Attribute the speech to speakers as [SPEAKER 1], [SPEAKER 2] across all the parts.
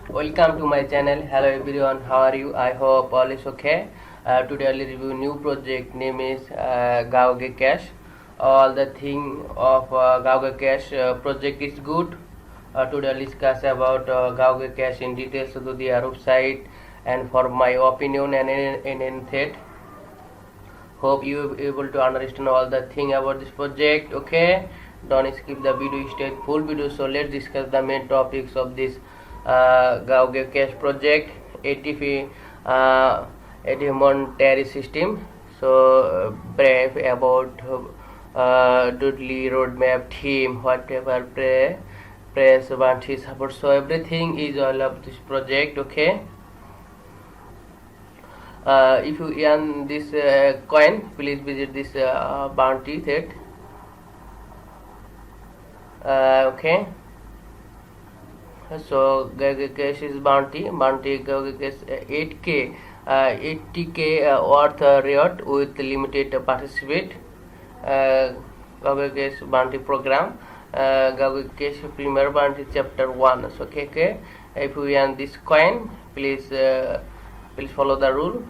[SPEAKER 1] Welcome to my channel. Hello everyone, how are you? I hope all is okay. Today I'll review new project name is Gauge Cache. All the thing of Gauge Cache project is good. Today I'll discuss about Gauge Cache in details to the website and for my opinion and in that. Hope you able to understand all the thing about this project. Okay, don't skip the video, stay full video. So let's discuss the main topics of this Gauge Cache project. ATP Monterey system. So brief about Dudley roadmap theme, whatever press Banshee support. So everything is all of this project. Okay. If you earn this coin, please visit this bounty that. Okay. So Gauge Cache is bounty Gauge Cache 8k 80k worth reward with limited participate. Gauge Cache bounty program, Gauge Cache premier bounty chapter 1. So okay. If you earn this coin, please follow the rule.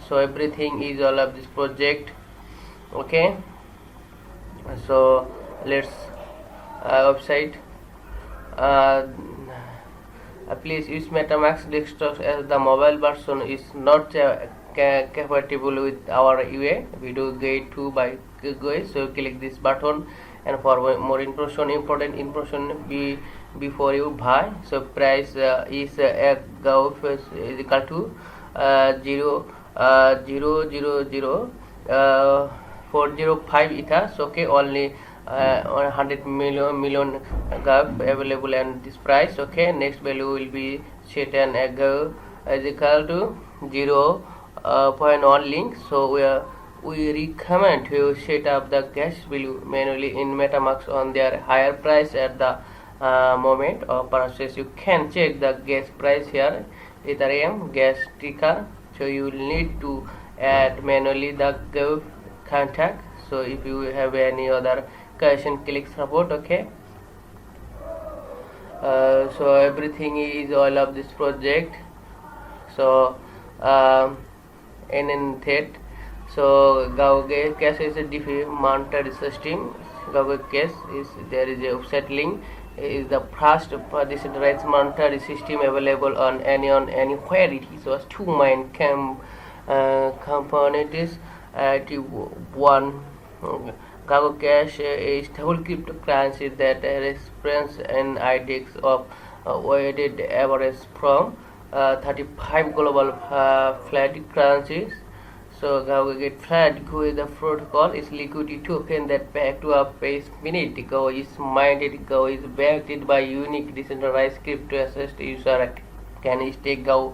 [SPEAKER 1] So everything is all of this project. Okay, so let's website. Please use MetaMask desktop as the mobile version is not compatible with our UA video guide 2 by Google. So click this button and for more important information before you buy. So price is Gauge is equal to 405 ether. So okay, only 100 million Gauge available and this price. Okay, next value will be set and Gauge is equal to 0.1 link. So we recommend to set up the gas value manually in MetaMask on their higher price at the moment of purchase. You can check the gas price here, Ethereum gas ticker. So you will need to add manually the Gauge contact. So if you have any other question, click support. Okay. So everything is all of this project. So in that, so Gauge Cache is a mounted system. Gauge Cache is there is a website link. Is the first decentralized mounted system available on anywhere. It is two main components. One, Gauge Cache is stable cryptocurrency that represents an index of weighted average from 35 global flat currencies. So Gauge Flat is the protocol is liquidity token that back to a base minute. Gauge is minded. Gauge is backed by unique decentralized crypto assist. User can stake Gauge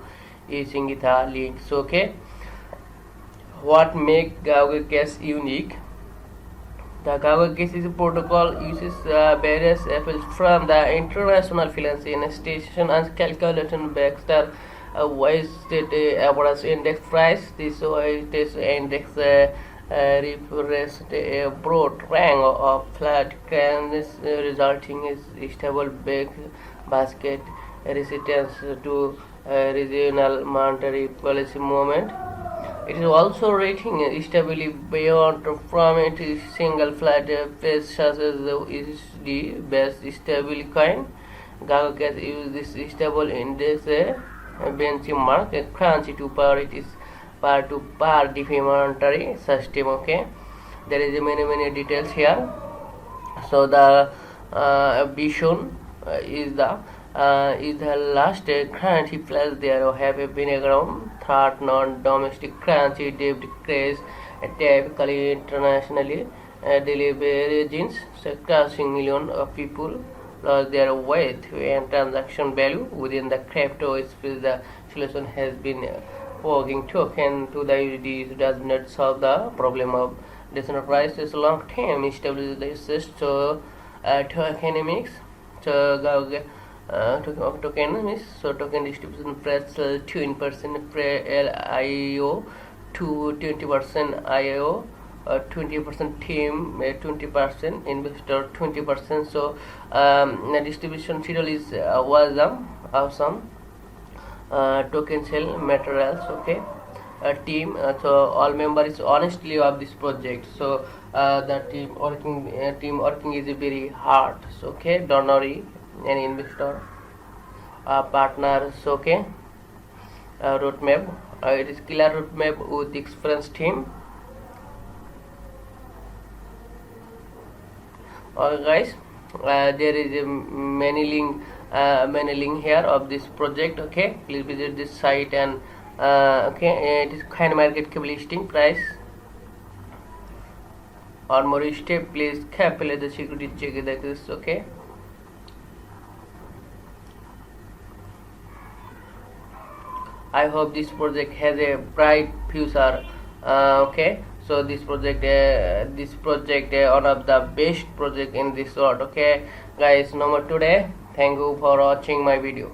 [SPEAKER 1] using Ether links. So okay, what make Gauge Cache unique? The Gauge Cache is a protocol uses various efforts from the international finance institution and calculation backed weighted average index price. This weighted index represents a broad range of flat currencies, resulting in stable basket resistance to regional monetary policy movement. It is also rating stably beyond from a single flat place such as the USD based stable coin. Gauge Cache uses this stable index benchmark currency to power it is par to par monetary system. Okay, there is many details here. So the vision is the last currency plus there have been around third non-domestic currency debt craze typically internationally deliverages crossing million of people lost their weight and transaction value within the crypto space. The solution has been forging token to the USD does not solve the problem of decentralized long-term instability. So tokenomics. So tokenomics. So token distribution price 20% pre LIO to 20% IO 20% team, 20% investor, 20%. So the distribution schedule is awesome. Token sale materials, okay. Team, so all members honestly of this project. So the team working is very hard. So okay, don't worry. Any investor, partners, okay. Roadmap, it is clear roadmap with experienced team. Guys, there is a many link here of this project, okay. Please visit this site. And okay, it is kind market cap listing price or more step. Please carefully the security check this, okay. I hope this project has a bright future, okay. So this project one of the best project in this sort, okay. Guys, no more today. Thank you for watching my video.